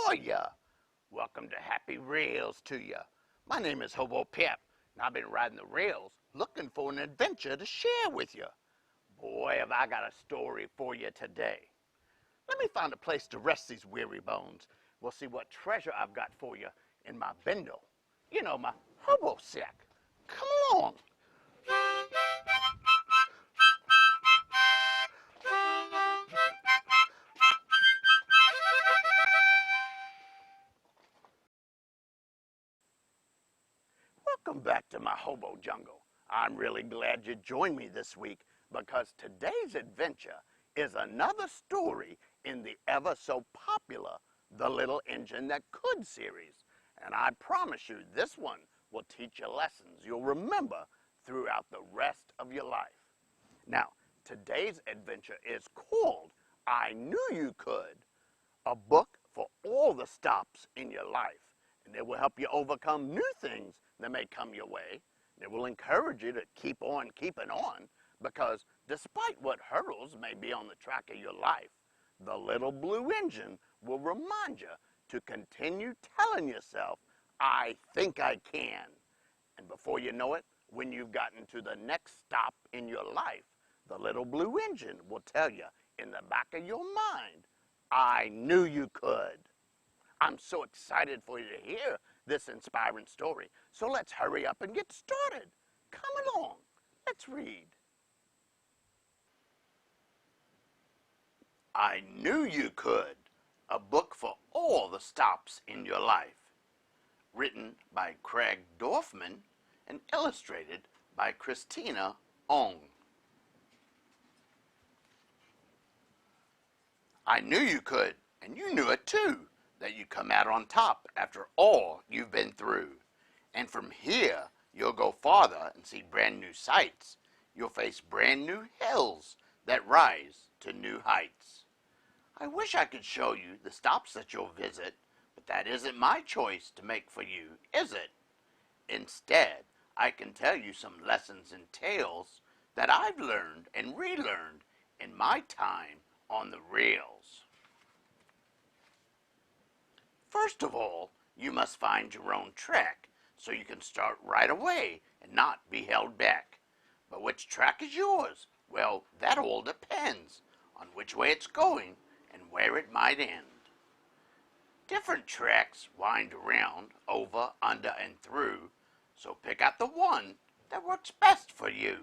are ya? Welcome to Happy Rails to ya. My name is Hobo Pap, and I've been riding the rails looking for an adventure to share with ya. Boy, have I got a story for you today. Let me find a place to rest these weary bones. We'll see what treasure I've got for you in my bindle. You know, my hobo sack. Come along. Welcome back to my hobo jungle. I'm really glad you joined me this week because today's adventure is another story in the ever so popular The Little Engine That Could series. And I promise you this one will teach you lessons you'll remember throughout the rest of your life. Now, today's adventure is called I Knew You Could, a book for all the stops in your life. And it will help you overcome new things that may come your way. It will encourage you to keep on keeping on because despite what hurdles may be on the track of your life, the little blue engine will remind you to continue telling yourself, I think I can. And before you know it, when you've gotten to the next stop in your life, the little blue engine will tell you in the back of your mind, I knew you could. I'm so excited for you to hear this inspiring story. So let's hurry up and get started. Come along. Let's read. I Knew You Could, a book for all the stops in your life. Written by Craig Dorfman and illustrated by Christina Ong. I knew you could, and you knew it too, that you come out on top after all you've been through. And from here, you'll go farther and see brand new sights. You'll face brand new hills that rise to new heights. I wish I could show you the stops that you'll visit, but that isn't my choice to make for you, is it? Instead, I can tell you some lessons and tales that I've learned and relearned in my time on the rails. First of all, you must find your own track so you can start right away and not be held back. But which track is yours? Well, that all depends on which way it's going and where it might end. Different tracks wind around, over, under, and through, so pick out the one that works best for you.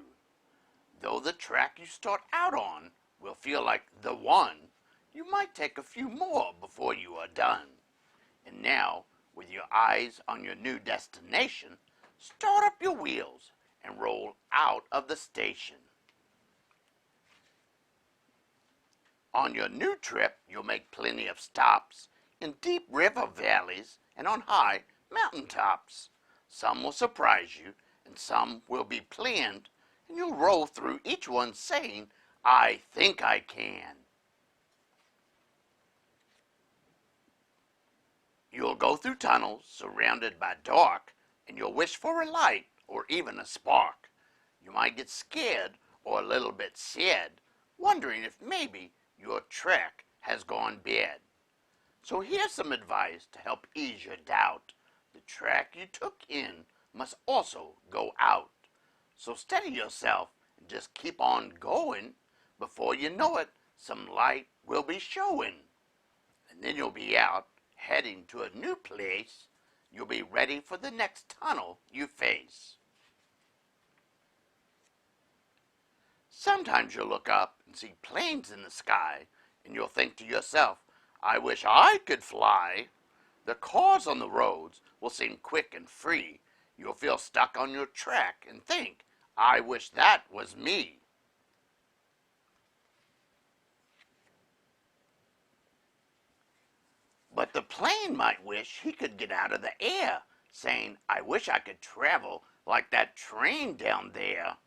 Though the track you start out on will feel like the one, you might take a few more before you are done. And now, with your eyes on your new destination, start up your wheels and roll out of the station. On your new trip, you'll make plenty of stops in deep river valleys and on high mountaintops. Some will surprise you and some will be planned, and you'll roll through each one saying, I think I can. You'll go through tunnels surrounded by dark, and you'll wish for a light or even a spark. You might get scared or a little bit sad, wondering if maybe your track has gone bad. So here's some advice to help ease your doubt. The track you took in must also go out. So steady yourself and just keep on going. Before you know it, some light will be showing. And then you'll be out, heading to a new place. You'll be ready for the next tunnel you face. Sometimes you'll look up and see planes in the sky, and you'll think to yourself, I wish I could fly. The cars on the roads will seem quick and free. You'll feel stuck on your track and think, I wish that was me. But the plane might wish he could get out of the air, saying, I wish I could travel like that train down there.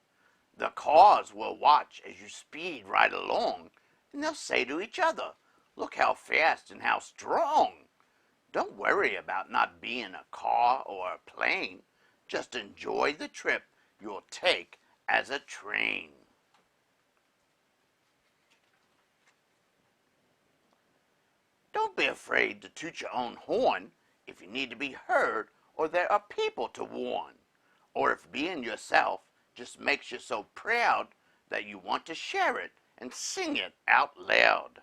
The cars will watch as you speed right along, and they'll say to each other, look how fast and how strong. Don't worry about not being a car or a plane. Just enjoy the trip you'll take as a train. Don't be afraid to toot your own horn if you need to be heard or there are people to warn, or if being yourself just makes you so proud that you want to share it and sing it out loud.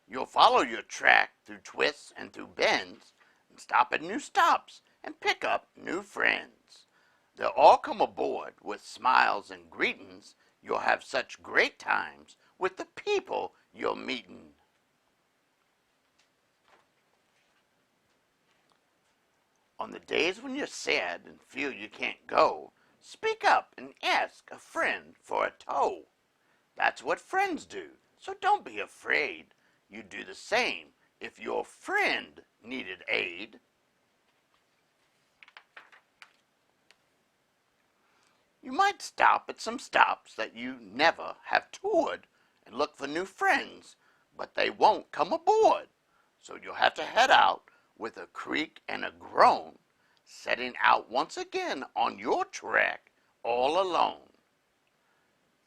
You'll follow your track through twists and through bends, and stop at new stops and pick up new friends. They'll all come aboard with smiles and greetings. You'll have such great times with the people you're meeting. On the days when you're sad and feel you can't go, speak up and ask a friend for a tow. That's what friends do, so don't be afraid. You'd do the same if your friend needed aid. You might stop at some stops that you never have toured and look for new friends, but they won't come aboard. So you'll have to head out with a creak and a groan, setting out once again on your track all alone.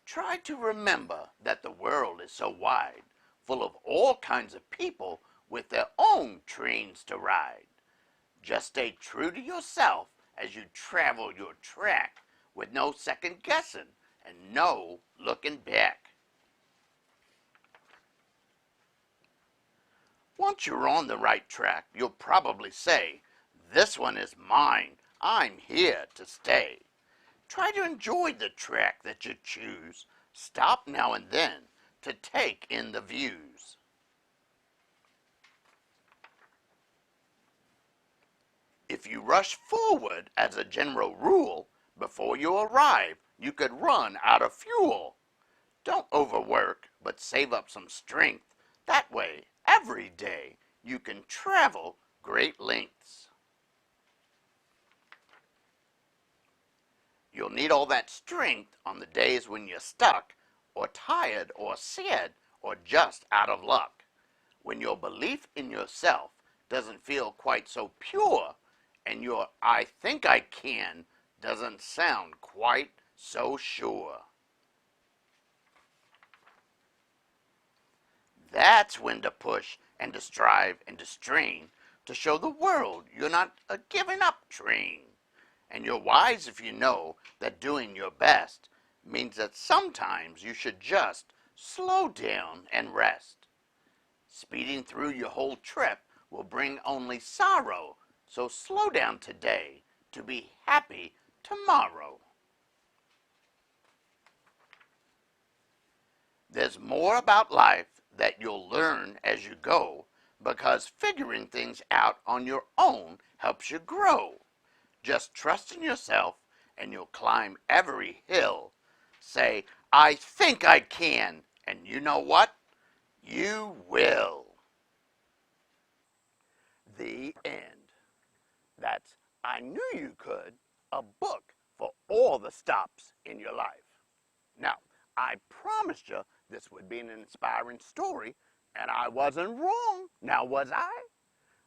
Try to remember that the world is so wide, full of all kinds of people with their own trains to ride. Just stay true to yourself as you travel your track with no second guessing and no looking back. Once you're on the right track, you'll probably say, "This one is mine. I'm here to stay." Try to enjoy the track that you choose. Stop now and then to take in the views. If you rush forward as a general rule, before you arrive, you could run out of fuel. Don't overwork, but save up some strength. That way, every day, you can travel great lengths. You'll need all that strength on the days when you're stuck, or tired, or sad, or just out of luck. When your belief in yourself doesn't feel quite so pure, and your "I think I can" doesn't sound quite so sure. That's when to push and to strive and to strain to show the world you're not a giving up train. And you're wise if you know that doing your best means that sometimes you should just slow down and rest. Speeding through your whole trip will bring only sorrow, so slow down today to be happy tomorrow. There's more about life that you'll learn as you go, because figuring things out on your own helps you grow. Just trust in yourself and you'll climb every hill. Say, "I think I can," and you know what? You will. The end. That's I Knew You Could, a book for all the stops in your life. Now, I promised you this would be an inspiring story, and I wasn't wrong. Now, was I?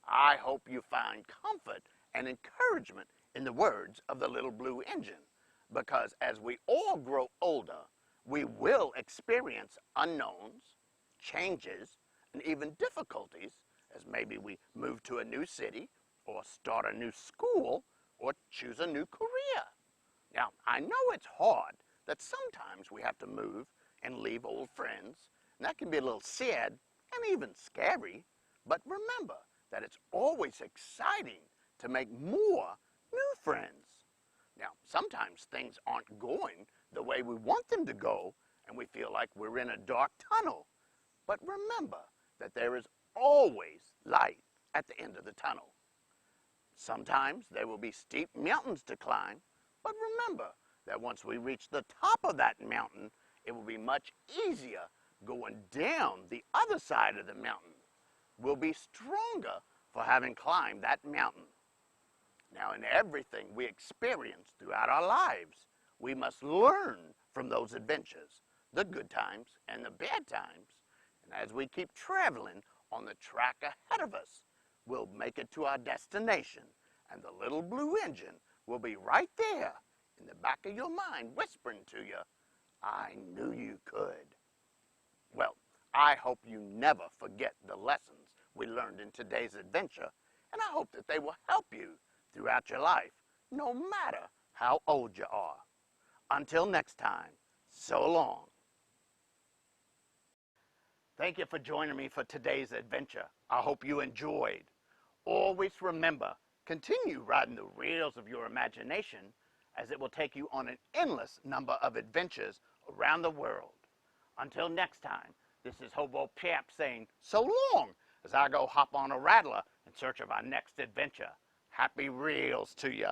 I hope you find comfort and encouragement in the words of the little blue engine, because as we all grow older, we will experience unknowns, changes, and even difficulties, as maybe we move to a new city, or start a new school, or choose a new career. Now, I know it's hard that sometimes we have to move and leave old friends, and that can be a little sad and even scary, but remember that it's always exciting to make more new friends. Now, sometimes things aren't going the way we want them to go, and we feel like we're in a dark tunnel. But remember that there is always light at the end of the tunnel. Sometimes there will be steep mountains to climb, but remember that once we reach the top of that mountain, it will be much easier going down the other side of the mountain. We'll be stronger for having climbed that mountain. Now, in everything we experience throughout our lives, we must learn from those adventures, the good times and the bad times. And as we keep traveling on the track ahead of us, we'll make it to our destination, and the little blue engine will be right there in the back of your mind whispering to you, "I knew you could." Well, I hope you never forget the lessons we learned in today's adventure, and I hope that they will help you throughout your life, no matter how old you are. Until next time, so long. Thank you for joining me for today's adventure. I hope you enjoyed. Always remember, continue riding the rails of your imagination, as it will take you on an endless number of adventures around the world. Until next time, this is Hobo Pap saying so long as I go hop on a rattler in search of our next adventure. Happy reels to you.